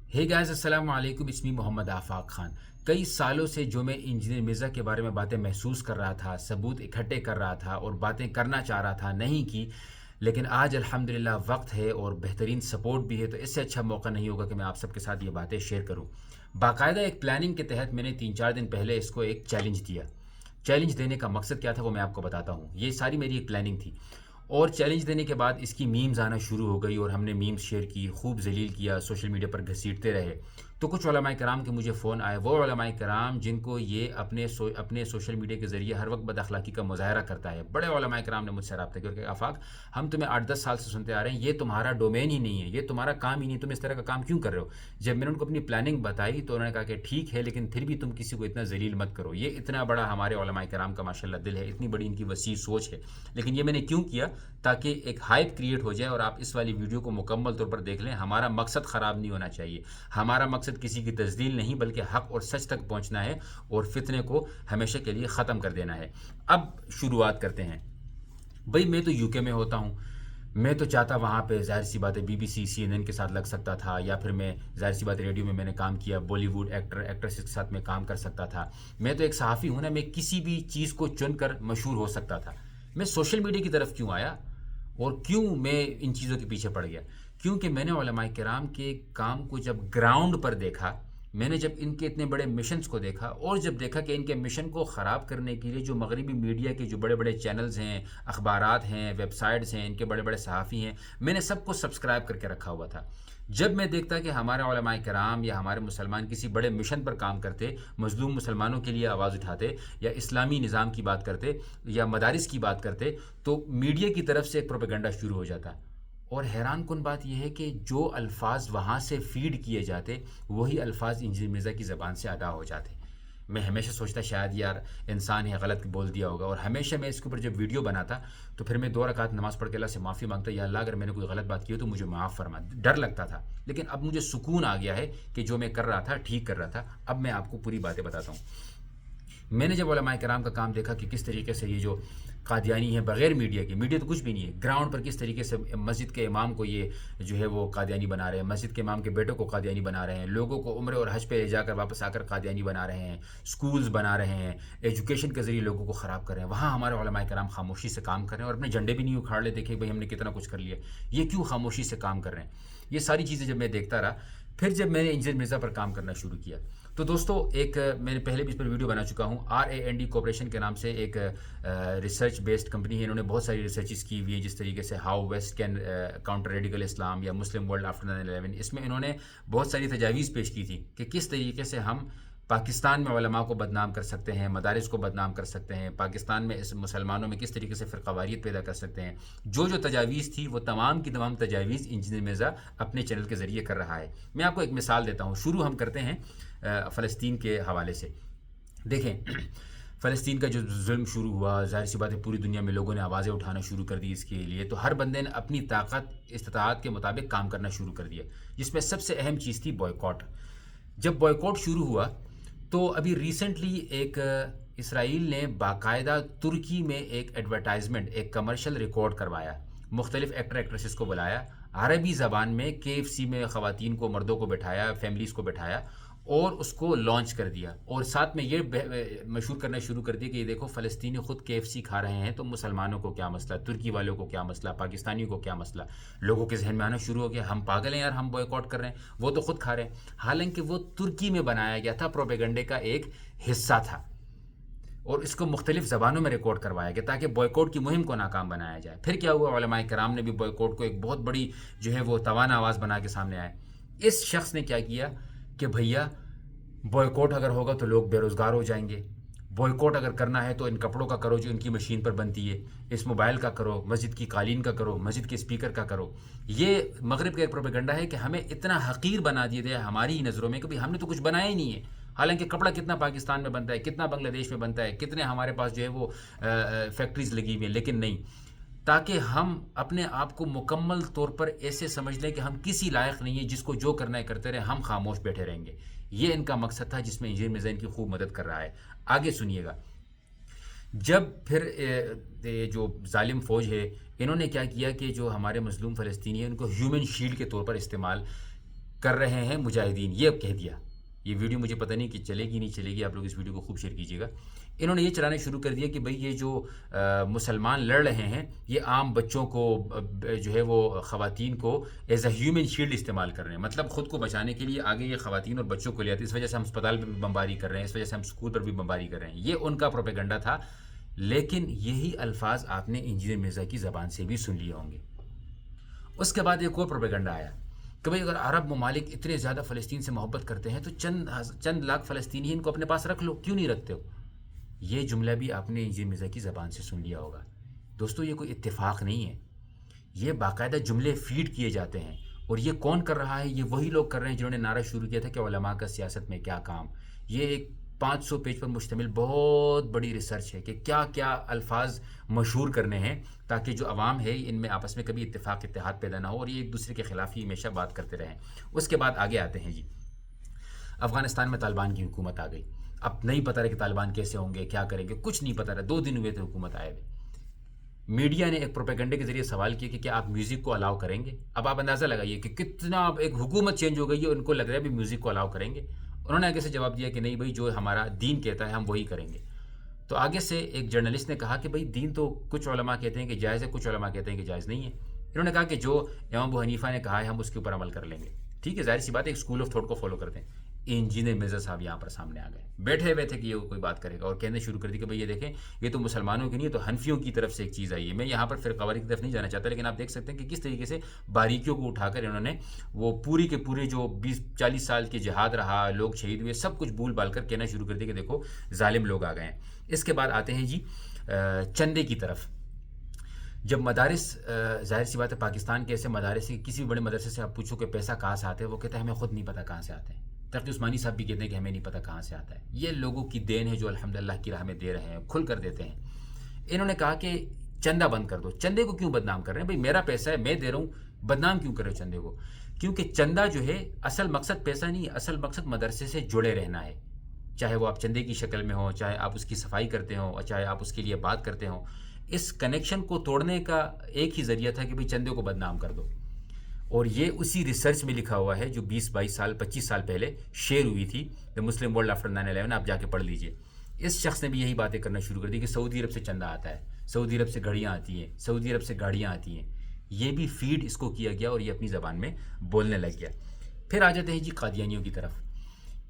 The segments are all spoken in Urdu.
ہے گائز السلام علیکم، اسمی محمد آفاق خان۔ کئی سالوں سے جو میں انجینئر مرزا کے بارے میں باتیں محسوس کر رہا تھا، ثبوت اکٹھے کر رہا تھا اور باتیں کرنا چاہ رہا تھا، نہیں کی، لیکن آج الحمدللہ وقت ہے اور بہترین سپورٹ بھی ہے، تو اس سے اچھا موقع نہیں ہوگا کہ میں آپ سب کے ساتھ یہ باتیں شیئر کروں۔ باقاعدہ ایک پلاننگ کے تحت میں نے 3-4 دن پہلے اس کو ایک چیلنج دیا۔ چیلنج دینے کا مقصد کیا تھا وہ میں آپ کو بتاتا ہوں۔ یہ ساری میری ایک پلاننگ تھی، اور چیلنج دینے کے بعد اس کی میمز آنا شروع ہو گئی اور ہم نے میمز شیئر کی، خوب ذلیل کیا، سوشل میڈیا پر گھسیٹتے رہے۔ تو کچھ علماء کرام کے مجھے فون آئے، وہ علماء کرام جن کو یہ اپنے سوشل میڈیا کے ذریعے ہر وقت بد اخلاقی کا مظاہرہ کرتا ہے۔ بڑے علماء کرام نے مجھ سے رابطہ کیا کہ آفاق، ہم تمہیں 8-10 سال سے سنتے آ رہے ہیں، یہ تمہارا ڈومین ہی نہیں ہے، یہ تمہارا کام ہی نہیں، تم اس طرح کا کام کیوں کر رہے ہو؟ جب میں نے ان کو اپنی پلاننگ بتائی تو انہوں نے کہا کہ ٹھیک ہے، لیکن پھر بھی تم کسی کو اتنا ذلیل مت کرو۔ یہ اتنا بڑا ہمارے علماء کرام کا ماشاءاللہ دل ہے، اتنی بڑی ان کی وسیع سوچ ہے۔ لیکن یہ میں نے کیوں کیا؟ تاکہ ایک ہائپ کریٹ ہو جائے اور آپ اس والی ویڈیو کو مکمل طور پر دیکھ لیں۔ ہمارا مقصد خراب نہیں ہونا چاہیے، ہمارا مقصد کسی کی تذلیل نہیں بلکہ حق اور سچ تک پہنچنا ہے اور فتنے کو ہمیشہ کے لیے ختم کر دینا ہے۔ اب شروعات کرتے ہیں۔ بھئی میں تو یو کے میں ہوتا ہوں، میں تو چاہتا وہاں پہ ظاہر سی بات ہے B B C C N N کے ساتھ لگ سکتا تھا، یا پھر میں ظاہر سی بات ہے ریڈیو میں نے کام کیا، بالی ووڈ ایکٹر ایکٹریسز کے ساتھ میں کام کر سکتا تھا۔ میں تو ایک صحافی ہوں نا، میں کسی بھی چیز کو چن کر مشہور ہو سکتا تھا۔ میں سوشل میڈیا کی طرف کیوں آیا اور کیوں میں ان چیزوں کے پیچھے پڑ گیا؟ کیونکہ میں نے علماء کرام کے کام کو جب گراؤنڈ پر دیکھا، میں نے جب ان کے اتنے بڑے مشنز کو دیکھا، اور جب دیکھا کہ ان کے مشن کو خراب کرنے کے لیے جو مغربی میڈیا کے جو بڑے بڑے چینلز ہیں، اخبارات ہیں، ویب سائٹس ہیں، ان کے بڑے بڑے صحافی ہیں، میں نے سب کو سبسکرائب کر کے رکھا ہوا تھا۔ جب میں دیکھتا کہ ہمارے علماء کرام یا ہمارے مسلمان کسی بڑے مشن پر کام کرتے، مظلوم مسلمانوں کے لیے آواز اٹھاتے، یا اسلامی نظام کی بات کرتے، یا مدارس کی بات کرتے، تو میڈیا کی طرف سے ایک پروپیگنڈا شروع ہو جاتا۔ اور حیران کن بات یہ ہے کہ جو الفاظ وہاں سے فیڈ کیے جاتے، وہی الفاظ انجینئر مرزا کی زبان سے ادا ہو جاتے۔ میں ہمیشہ سوچتا شاید یار انسان ہے، غلط بول دیا ہوگا، اور ہمیشہ میں اس کے اوپر جب ویڈیو بناتا تو پھر میں 2 رکعت نماز پڑھ کے اللہ سے معافی مانگتا، یا اللہ اگر میں نے کوئی غلط بات کی ہو تو مجھے معاف فرما۔ ڈر لگتا تھا، لیکن اب مجھے سکون آ گیا ہے کہ جو میں کر رہا تھا ٹھیک کر رہا تھا۔ اب میں آپ کو پوری باتیں بتاتا ہوں۔ میں نے جب علماء کرام کا کام دیکھا کہ کس طریقے سے یہ جو قادیانی ہیں بغیر میڈیا کے، میڈیا تو کچھ بھی نہیں ہے، گراؤنڈ پر کس طریقے سے مسجد کے امام کو یہ جو ہے وہ قادیانی بنا رہے ہیں، مسجد کے امام کے بیٹوں کو قادیانی بنا رہے ہیں، لوگوں کو عمرے اور حج پہ لے جا کر واپس آ کر قادیانی بنا رہے ہیں، سکولز بنا رہے ہیں، ایجوکیشن کے ذریعے لوگوں کو خراب کر رہے ہیں، وہاں ہمارے علماء کرام خاموشی سے کام کر رہے ہیں اور اپنے جھنڈے بھی نہیں اکھاڑ لے، دیکھیں بھائی ہم نے کتنا کچھ کر لیا، یہ کیوں خاموشی سے کام کر رہے ہیں؟ یہ ساری چیزیں جب میں دیکھتا رہا، پھر جب میں نے انجینئر مرزا پر کام کرنا شروع کیا تو دوستو، ایک میں نے پہلے بھی اس پر ویڈیو بنا چکا ہوں، RAND کارپوریشن کے نام سے ایک ریسرچ بیسڈ کمپنی ہے۔ انہوں نے بہت ساری ریسرچز کی ہوئی ہیں، جس طریقے سے how West can counter radical اسلام یا مسلم ورلڈ آفٹر 9/11۔ اس میں انہوں نے بہت ساری تجاویز پیش کی تھی کہ کس طریقے سے ہم پاکستان میں علماء کو بدنام کر سکتے ہیں، مدارس کو بدنام کر سکتے ہیں، پاکستان میں اس مسلمانوں میں کس طریقے سے فرقہ واریت پیدا کر سکتے ہیں۔ جو تجاویز تھی وہ تمام کی تمام تجاویز انجینئر مرزا اپنے چینل کے ذریعے کر رہا ہے۔ میں آپ کو ایک مثال دیتا ہوں۔ شروع ہم کرتے ہیں فلسطین کے حوالے سے۔ دیکھیں، فلسطین کا جو ظلم شروع ہوا، ظاہر سی بات ہے پوری دنیا میں لوگوں نے آوازیں اٹھانا شروع کر دی اس کے لیے، تو ہر بندے نے اپنی طاقت استطاعت کے مطابق کام کرنا شروع کر دیا، جس میں سب سے اہم چیز تھی بوائکاٹ۔ جب بوائکاٹ شروع ہوا تو ابھی ریسنٹلی ایک اسرائیل نے باقاعدہ ترکی میں ایک ایڈورٹائزمنٹ، ایک کمرشل ریکارڈ کروایا، مختلف ایکٹر ایکٹریسز کو بلایا، عربی زبان میں KFC میں خواتین کو، مردوں کو بٹھایا، فیملیز کو بٹھایا اور اس کو لانچ کر دیا، اور ساتھ میں یہ مشہور کرنا شروع کر دیا کہ یہ دیکھو فلسطینی خود KFC کھا رہے ہیں تو مسلمانوں کو کیا مسئلہ، ترکی والوں کو کیا مسئلہ، پاکستانیوں کو کیا مسئلہ۔ لوگوں کے ذہن میں آنا شروع ہو گیا ہم پاگل ہیں یار، ہم بوائکاٹ کر رہے ہیں، وہ تو خود کھا رہے ہیں۔ حالانکہ وہ ترکی میں بنایا گیا تھا، پروپیگنڈے کا ایک حصہ تھا، اور اس کو مختلف زبانوں میں ریکارڈ کروایا گیا تاکہ بوائکاٹ کی مہم کو ناکام بنایا جائے۔ پھر کیا ہوا، علماء کرام نے بھی بوائکاٹ کو ایک بہت بڑی جو ہے وہ توانا آواز بنا کے سامنے آئے۔ اس شخص نے کیا کیا کہ بھیا بوائکاٹ اگر ہوگا تو لوگ بے روزگار ہو جائیں گے، بوائکاٹ اگر کرنا ہے تو ان کپڑوں کا کرو جو ان کی مشین پر بنتی ہے، اس موبائل کا کرو، مسجد کی قالین کا کرو، مسجد کے اسپیکر کا کرو۔ یہ مغرب کا ایک پروپیگنڈا ہے کہ ہمیں اتنا حقیر بنا دیا گیا ہماری ہی نظروں میں کہ ہم نے تو کچھ بنایا ہی نہیں ہے، حالانکہ کپڑا کتنا پاکستان میں بنتا ہے، کتنا بنگلہ دیش میں بنتا ہے، کتنے ہمارے پاس جو ہے وہ فیکٹریز لگی ہوئی ہیں، لیکن نہیں، تاکہ ہم اپنے آپ کو مکمل طور پر ایسے سمجھ لیں کہ ہم کسی لائق نہیں ہیں، جس کو جو کرنا ہے کرتے رہے، ہم خاموش بیٹھے رہیں گے۔ یہ ان کا مقصد تھا، جس میں انجینئر مرزا ان کی خوب مدد کر رہا ہے۔ آگے سنیے گا، جب پھر جو ظالم فوج ہے، انہوں نے کیا کیا کہ جو ہمارے مظلوم فلسطینی ہیں ان کو ہیومن شیلڈ کے طور پر استعمال کر رہے ہیں مجاہدین، یہ کہہ دیا۔ یہ ویڈیو مجھے پتہ نہیں کہ چلے گی نہیں چلے گی، آپ لوگ اس ویڈیو کو خوب شیئر کیجیے گا۔ انہوں نے یہ چلانا شروع کر دیا کہ بھئی یہ جو مسلمان لڑ رہے ہیں یہ عام بچوں کو جو ہے وہ خواتین کو ایز اے ہیومن شیلڈ استعمال کر رہے ہیں، مطلب خود کو بچانے کے لیے آگے یہ خواتین اور بچوں کو لے آتے ہیں، اس وجہ سے ہم اسپتال پہ بھی بمباری کر رہے ہیں، اس وجہ سے ہم اسکول پر بھی بمباری کر رہے ہیں۔ یہ ان کا پروپیگنڈا تھا، لیکن یہی الفاظ آپ نے انجینئر مرزا کی زبان سے بھی سن لیے ہوں گے۔ اس کے بعد ایک اور پروپیگنڈا آیا کہ بھئی اگر عرب ممالک اتنے زیادہ فلسطین سے محبت کرتے ہیں تو چند لاکھ فلسطینی ان کو اپنے پاس رکھ لو، کیوں نہیں رکھتے ہو؟ یہ جملہ بھی آپ نے انجینئر مرزا کی زبان سے سن لیا ہوگا۔ دوستو یہ کوئی اتفاق نہیں ہے، یہ باقاعدہ جملے فیڈ کیے جاتے ہیں، اور یہ کون کر رہا ہے؟ یہ وہی لوگ کر رہے ہیں جنہوں نے نعرہ شروع کیا تھا کہ علماء کا سیاست میں کیا کام۔ یہ ایک 500 پیج پر مشتمل بہت بڑی ریسرچ ہے کہ کیا کیا الفاظ مشہور کرنے ہیں تاکہ جو عوام ہے ان میں آپس میں کبھی اتفاق اتحاد پیدا نہ ہو اور یہ ایک دوسرے کے خلاف ہی ہمیشہ بات کرتے رہیں۔ اس کے بعد آگے آتے ہیں جی، افغانستان میں طالبان کی حکومت آ گئی۔ اب نہیں پتہ رہا کہ طالبان کیسے ہوں گے، کیا کریں گے، کچھ نہیں پتہ رہا، 2 دن ہوئے تھے حکومت آئے ہوئے۔ میڈیا نے ایک پروپیگنڈے کے ذریعے سوال کیا کہ کیا آپ میوزک کو الاؤ کریں گے؟ اب آپ اندازہ لگائیے کہ کتنا ایک حکومت چینج ہو گئی ہے، ان کو لگ رہا ہے بھی میوزک کو الاؤ کریں گے۔ انہوں نے آگے سے جواب دیا کہ نہیں بھائی، جو ہمارا دین کہتا ہے ہم وہی کریں گے۔ تو آگے سے ایک جرنلسٹ نے کہا کہ بھائی دین تو کچھ علماء کہتے ہیں کہ جائز ہے، کچھ علماء کہتے ہیں کہ جائز نہیں ہے۔ انہوں نے کہا کہ جو امام ابو حنیفہ نے کہا ہے ہم اس کے اوپر عمل کر لیں گے۔ ٹھیک ہے، ظاہر سی بات ہے، ایک اسکول آف تھاٹ کو فالو کرتے ہیں۔ انجینئر مرزا صاحب یہاں پر سامنے آ گئے، بیٹھے ہوئے تھے کہ یہ کوئی بات کرے گا، اور کہنے شروع کر دی کہ بھئی یہ دیکھیں یہ تو مسلمانوں کی نہیں ہے، تو حنفیوں کی طرف سے ایک چیز آئی ہے۔ میں یہاں پر فرقہ واری کی طرف نہیں جانا چاہتا، لیکن آپ دیکھ سکتے ہیں کہ کس طریقے سے باریکیوں کو اٹھا کر انہوں نے وہ پوری کے پورے جو 20-40 سال کے جہاد رہا، لوگ شہید ہوئے، سب کچھ بھول بھال کر کہنا شروع کر دیا کہ دیکھو ظالم لوگ آ گئے ہیں۔ اس کے بعد آتے ہیں جی چندے کی طرف۔ جب مدارس، ظاہر سی بات ہے پاکستان کے ایسے مدارس ہیں، کسی بھی بڑے مدرسے سے آپ پوچھو کہ پیسہ کہاں سے آتا ہے، وہ کہتا ہے ہمیں خود نہیں پتہ کہاں سے آتے ہیں۔ تقی عثمانی صاحب بھی کہتے ہیں کہ ہمیں نہیں پتہ کہاں سے آتا ہے۔ یہ لوگوں کی دین ہے جو الحمدللہ کی راہ میں دے رہے ہیں، کھل کر دیتے ہیں۔ انہوں نے کہا کہ چندہ بند کر دو۔ چندے کو کیوں بدنام کر رہے ہیں؟ بھئی میرا پیسہ ہے، میں دے رہا ہوں، بدنام کیوں کر رہے ہو چندے کو؟ کیونکہ چندہ جو ہے اصل مقصد پیسہ نہیں ہے، اصل مقصد مدرسے سے جڑے رہنا ہے، چاہے وہ آپ چندے کی شکل میں ہو، چاہے آپ اس کی صفائی کرتے ہوں، اور چاہے آپ اس کے لیے بات کرتے ہوں۔ اس کنیکشن کو توڑنے کا ایک ہی ذریعہ تھا کہ بھئی چندے کو بدنام کر دو، اور یہ اسی ریسرچ میں لکھا ہوا ہے جو 20-22 سال 25 سال پہلے شیئر ہوئی تھی، دا مسلم ورلڈ آفٹر 9/11، آپ جا کے پڑھ لیجئے۔ اس شخص نے بھی یہی باتیں کرنا شروع کر دی کہ سعودی عرب سے چندہ آتا ہے، سعودی عرب سے گھڑیاں آتی ہیں، سعودی عرب سے گاڑیاں آتی ہیں۔ یہ بھی فیڈ اس کو کیا گیا اور یہ اپنی زبان میں بولنے لگ گیا۔ پھر آ جاتے ہیں جی قادیانیوں کی طرف۔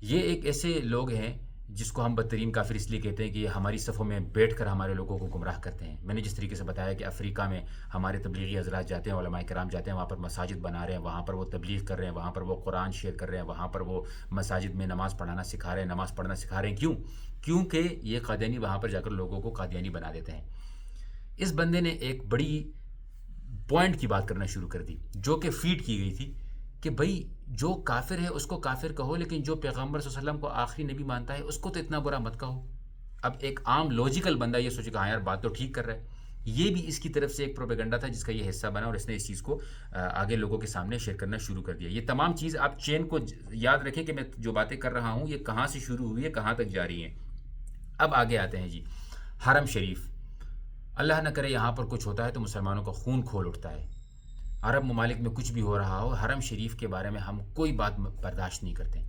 یہ ایک ایسے لوگ ہیں جس کو ہم بدترین کافر اس لیے کہتے ہیں کہ یہ ہماری صفوں میں بیٹھ کر ہمارے لوگوں کو گمراہ کرتے ہیں۔ میں نے جس طریقے سے بتایا کہ افریقہ میں ہمارے تبلیغی حضرات جاتے ہیں، علماء کرام جاتے ہیں، وہاں پر مساجد بنا رہے ہیں، وہاں پر وہ تبلیغ کر رہے ہیں، وہاں پر وہ قرآن شیئر کر رہے ہیں، وہاں پر وہ مساجد میں نماز پڑھانا سکھا رہے ہیں، نماز پڑھنا سکھا رہے ہیں۔ کیوں؟ کیونکہ یہ قادیانی وہاں پر جا کر لوگوں کو قادیانی بنا دیتے ہیں۔ اس بندے نے ایک بڑی پوائنٹ کی بات کرنا شروع کر دی جو کہ فیڈ کی گئی تھی کہ بھئی جو کافر ہے اس کو کافر کہو، لیکن جو پیغمبر صلی اللہ علیہ وسلم کو آخری نبی مانتا ہے اس کو تو اتنا برا مت کہو۔ اب ایک عام لوجیکل بندہ یہ سوچے کہ ہاں یار بات تو ٹھیک کر رہا ہے۔ یہ بھی اس کی طرف سے ایک پروپیگنڈا تھا جس کا یہ حصہ بنا، اور اس نے اس چیز کو آگے لوگوں کے سامنے شیئر کرنا شروع کر دیا۔ یہ تمام چیز آپ چین کو یاد رکھیں کہ میں جو باتیں کر رہا ہوں یہ کہاں سے شروع ہوئی ہے، کہاں تک جاری ہیں۔ اب آگے آتے ہیں جی حرم شریف۔ اللہ نہ کرے یہاں پر کچھ ہوتا ہے تو مسلمانوں کا خون کھول اٹھتا ہے۔ عرب ممالک میں کچھ بھی ہو رہا ہو، حرم شریف کے بارے میں ہم کوئی بات برداشت نہیں کرتے۔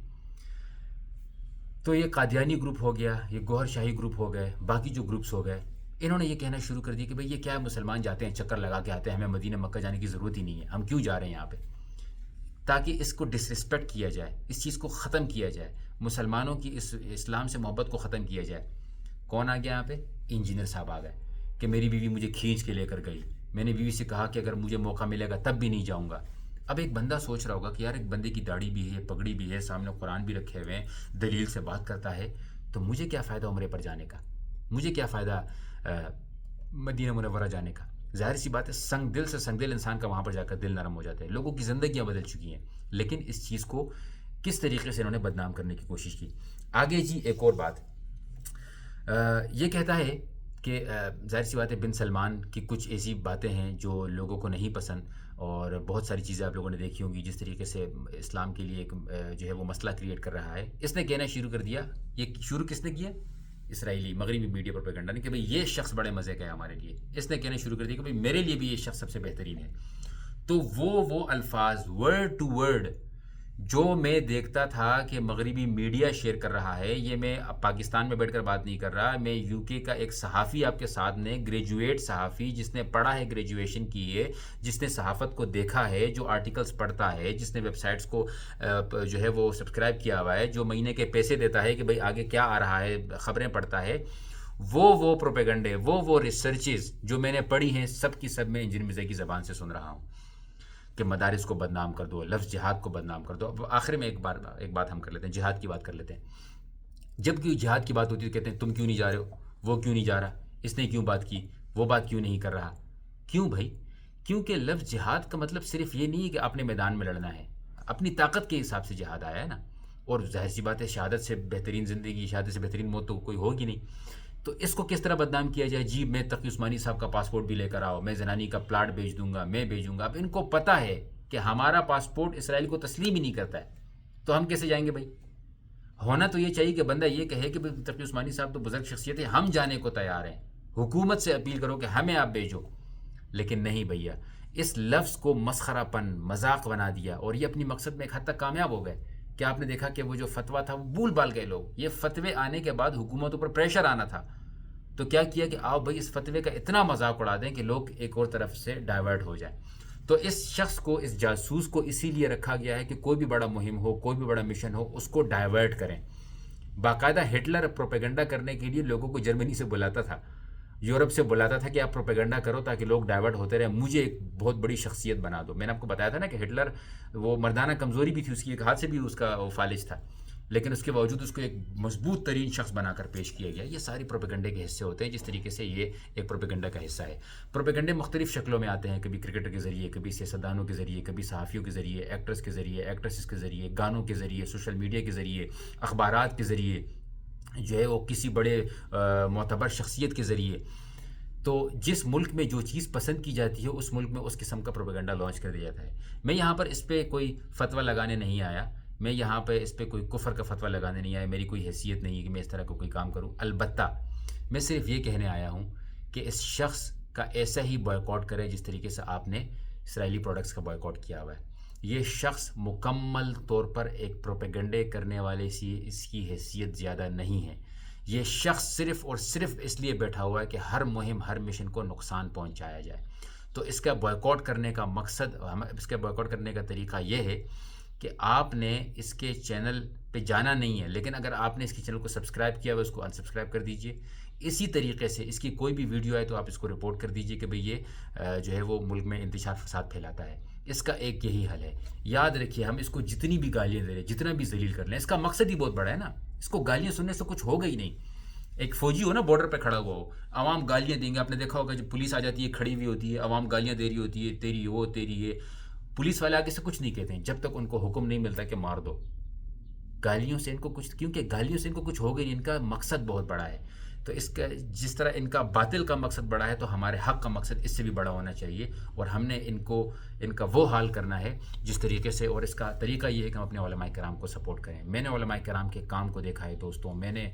تو یہ قادیانی گروپ ہو گیا، یہ گوہر شاہی گروپ ہو گئے، باقی جو گروپس ہو گئے، انہوں نے یہ کہنا شروع کر دیا کہ بھئی یہ کیا ہے، مسلمان جاتے ہیں چکر لگا کے آتے ہیں، ہمیں مدینہ مکہ جانے کی ضرورت ہی نہیں ہے، ہم کیوں جا رہے ہیں یہاں پہ؟ تاکہ اس کو ڈس رسپیکٹ کیا جائے، اس چیز کو ختم کیا جائے، مسلمانوں کی اس اسلام سے محبت کو ختم کیا جائے۔ کون آ گیا یہاں پہ؟ انجینئر صاحب آ گئے کہ میری بیوی مجھے کھینچ کے لے کر گئی، میں نے بیوی سے کہا کہ اگر مجھے موقع ملے گا تب بھی نہیں جاؤں گا۔ اب ایک بندہ سوچ رہا ہوگا کہ یار ایک بندے کی داڑھی بھی ہے، پگڑی بھی ہے، سامنے قرآن بھی رکھے ہوئے ہیں، دلیل سے بات کرتا ہے، تو مجھے کیا فائدہ عمرے پر جانے کا، مجھے کیا فائدہ مدینہ منورہ جانے کا؟ ظاہر سی بات ہے سنگ دل سے سنگ دل انسان کا وہاں پر جا کر دل نرم ہو جاتا ہے۔ لوگوں کی زندگیاں بدل چکی ہیں، لیکن اس چیز کو کس طریقے سے انہوں نے بدنام کرنے کی کوشش کی۔ آگے جی ایک اور بات یہ کہتا ہے کہ ظاہر سی بات ہے بن سلمان کی کچھ ایسی باتیں ہیں جو لوگوں کو نہیں پسند، اور بہت ساری چیزیں آپ لوگوں نے دیکھی ہوں گی جس طریقے سے اسلام کے لیے ایک جو ہے وہ مسئلہ کریٹ کر رہا ہے۔ اس نے کہنا شروع کر دیا، یہ شروع کس نے کیا؟ اسرائیلی مغربی میڈیا پروپیگنڈا نے، کہ بھئی یہ شخص بڑے مزے کا ہے ہمارے لیے۔ اس نے کہنا شروع کر دیا کہ بھئی میرے لیے بھی یہ شخص سب سے بہترین ہے۔ تو وہ الفاظ ورڈ ٹو ورڈ جو میں دیکھتا تھا کہ مغربی میڈیا شیئر کر رہا ہے، یہ میں اب پاکستان میں بیٹھ کر بات نہیں کر رہا، میں یو کے کا ایک صحافی آپ کے ساتھ نے، گریجویٹ صحافی جس نے پڑھا ہے، گریجویشن کی ہے، جس نے صحافت کو دیکھا ہے، جو آرٹیکلز پڑھتا ہے، جس نے ویب سائٹس کو جو ہے وہ سبسکرائب کیا ہوا ہے، جو مہینے کے پیسے دیتا ہے کہ بھئی آگے کیا آ رہا ہے، خبریں پڑھتا ہے، وہ پروپیگنڈے، وہ ریسرچز جو میں نے پڑھی ہیں، سب کی سب میں انجینئر مرزا کی زبان سے سن رہا ہوں کہ مدارس کو بدنام کر دو، لفظ جہاد کو بدنام کر دو. اب آخر میں ایک بات ہم کر لیتے ہیں، جہاد کی بات کر لیتے ہیں. جب کہ جہاد کی بات ہوتی ہے تو کہتے ہیں تم کیوں نہیں جا رہے ہو، وہ کیوں نہیں جا رہا، اس نے کیوں بات کی، وہ بات کیوں نہیں کر رہا. کیوں بھائی؟ کیونکہ لفظ جہاد کا مطلب صرف یہ نہیں ہے کہ اپنے میدان میں لڑنا ہے، اپنی طاقت کے حساب سے جہاد آیا ہے نا. اور ظاہر سی بات ہے، شہادت سے بہترین زندگی، شہادت سے بہترین موت تو کوئی ہوگی نہیں. تو اس کو کس طرح بدنام کیا جائے؟ جی میں تقی عثمانی صاحب کا پاسپورٹ بھی لے کر آؤ، میں زنانی کا پلاٹ بیچ دوں گا، میں بھیجوں گا. اب ان کو پتہ ہے کہ ہمارا پاسپورٹ اسرائیل کو تسلیم ہی نہیں کرتا ہے، تو ہم کیسے جائیں گے بھائی؟ ہونا تو یہ چاہیے کہ بندہ یہ کہے کہ تقی عثمانی صاحب تو بزرگ شخصیت ہے، ہم جانے کو تیار ہیں، حکومت سے اپیل کرو کہ ہمیں آپ بھیجو. لیکن نہیں بھیا، اس لفظ کو مسخرہ پن، مذاق بنا دیا، اور یہ اپنی مقصد میں ایک حد تک کامیاب ہو گئے. کہ آپ نے دیکھا کہ وہ جو فتویٰ تھا وہ بھول بال گئے لوگ. یہ فتوے آنے کے بعد حکومتوں پر پریشر آنا تھا، تو کیا کیا کہ آؤ بھائی اس فتوے کا اتنا مذاق اڑا دیں کہ لوگ ایک اور طرف سے ڈائیورٹ ہو جائیں. تو اس شخص کو، اس جاسوس کو اسی لیے رکھا گیا ہے کہ کوئی بھی بڑا مہم ہو، کوئی بھی بڑا مشن ہو، اس کو ڈائیورٹ کریں. باقاعدہ ہٹلر پروپیگنڈا کرنے کے لیے لوگوں کو جرمنی سے بلاتا تھا، یورپ سے بلاتا تھا کہ آپ پروپیگنڈا کرو تاکہ لوگ ڈائیورٹ ہوتے رہے، مجھے ایک بہت بڑی شخصیت بنا دو. میں نے آپ کو بتایا تھا نا کہ ہٹلر، وہ مردانہ کمزوری بھی تھی اس کی، ایک ہاتھ سے بھی اس کا فالج تھا، لیکن اس کے باوجود اس کو ایک مضبوط ترین شخص بنا کر پیش کیا گیا. یہ ساری پروپیگنڈے کے حصے ہوتے ہیں، جس طریقے سے یہ ایک پروپیگنڈا کا حصہ ہے. پروپیگنڈے مختلف شکلوں میں آتے ہیں، کبھی کرکٹر کے ذریعے، کبھی سیاستدانوں کے ذریعے، کبھی صحافیوں کے ذریعے، ایکٹرز کے ذریعے، ایکٹریسز کے ذریعے، گانوں کے ذریعے، سوشل میڈیا کے ذریعے، اخبارات کے ذریعے، جو ہے وہ کسی بڑے معتبر شخصیت کے ذریعے. تو جس ملک میں جو چیز پسند کی جاتی ہے اس ملک میں اس قسم کا پروپیگنڈا لانچ کر دیا جاتا ہے. میں یہاں پر اس پہ کوئی فتویٰ لگانے نہیں آیا، میں یہاں پہ اس پہ کوئی کفر کا فتویٰ لگانے نہیں آیا، میری کوئی حیثیت نہیں ہے کہ میں اس طرح کا کوئی کام کروں. البتہ میں صرف یہ کہنے آیا ہوں کہ اس شخص کا ایسا ہی بائیکاٹ کرے جس طریقے سے آپ نے اسرائیلی پروڈکٹس کا بائیکاٹ کیا ہوا ہے. یہ شخص مکمل طور پر ایک پروپیگنڈے کرنے والے سے اس کی حیثیت زیادہ نہیں ہے. یہ شخص صرف اور صرف اس لیے بیٹھا ہوا ہے کہ ہر مہم، ہر مشن کو نقصان پہنچایا جائے. تو اس کا بائیکاٹ کرنے کا مقصد، اس کا بائیکاٹ کرنے کا طریقہ یہ ہے کہ آپ نے اس کے چینل پہ جانا نہیں ہے، لیکن اگر آپ نے اس کے چینل کو سبسکرائب کیا ہوا اس کو انسبسکرائب کر دیجئے. اسی طریقے سے اس کی کوئی بھی ویڈیو آئے تو آپ اس کو رپورٹ کر دیجئے کہ بھئی یہ جو ہے وہ ملک میں انتشار فساد پھیلاتا ہے. اس کا ایک یہی حل ہے. یاد رکھیے، ہم اس کو جتنی بھی گالیاں دے رہے ہیں، جتنا بھی ذلیل کر لیں، اس کا مقصد ہی بہت بڑا ہے نا. اس کو گالیاں سننے سے کچھ ہوگا ہی نہیں. ایک فوجی ہو نا، بارڈر پہ کھڑا ہوا ہو، عوام گالیاں دیں گے. آپ نے دیکھا ہوگا جب پولیس آ جاتی ہے، کھڑی ہوئی ہوتی ہے، عوام گالیاں دے رہی ہوتی ہے، تیری وہ تیری یہ. پولیس والے آگے سے کچھ نہیں کہتے ہیں جب تک ان کو حکم نہیں ملتا کہ مار دو. گالیوں سے ان کو کچھ، کیونکہ گالیوں سے ان کو کچھ ہوگا نہیں، ان کا مقصد بہت بڑا ہے. تو اس کا جس طرح ان کا باطل کا مقصد بڑا ہے، تو ہمارے حق کا مقصد اس سے بھی بڑا ہونا چاہیے. اور ہم نے ان کا وہ حال کرنا ہے جس طریقے سے، اور اس کا طریقہ یہ ہے کہ ہم اپنے علماء کرام کو سپورٹ کریں. میں نے علماء کرام کے کام کو دیکھا ہے دوستوں، میں نے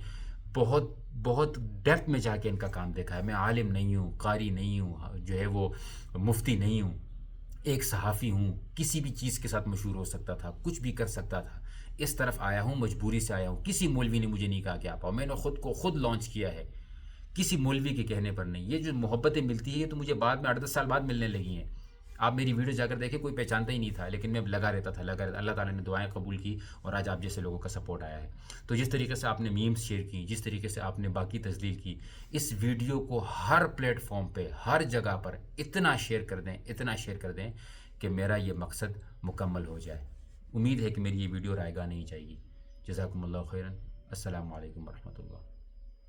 بہت ڈیپتھ میں جا کے ان کا کام دیکھا ہے. میں عالم نہیں ہوں، قاری نہیں ہوں، جو ہے وہ مفتی نہیں ہوں، ایک صحافی ہوں. کسی بھی چیز کے ساتھ مشہور ہو سکتا تھا، کچھ بھی کر سکتا تھا. اس طرف آیا ہوں، مجبوری سے آیا ہوں. کسی مولوی نے مجھے نہیں کہا کہ آپ آؤ، میں نے خود لانچ کیا ہے، کسی مولوی کے کہنے پر نہیں. یہ جو محبتیں ملتی ہیں یہ تو مجھے بعد میں 8-10 سال بعد ملنے لگی ہیں. آپ میری ویڈیو جا کر دیکھیں، کوئی پہچانتا ہی نہیں تھا، لیکن میں لگا رہتا تھا. اللہ تعالیٰ نے دعائیں قبول کی اور آج آپ جیسے لوگوں کا سپورٹ آیا ہے. تو جس طریقے سے آپ نے میمز شیئر کی، جس طریقے سے آپ نے باقی تذلیل کی، اس ویڈیو کو ہر پلیٹ فارم پہ، ہر جگہ پر اتنا شیئر کر دیں کہ میرا یہ مقصد مکمل ہو جائے. امید ہے کہ میری یہ ویڈیو رائے گاہ نہیں جائے گی. جزاکم اللہ خیرن. السلام علیکم ورحمۃ اللہ.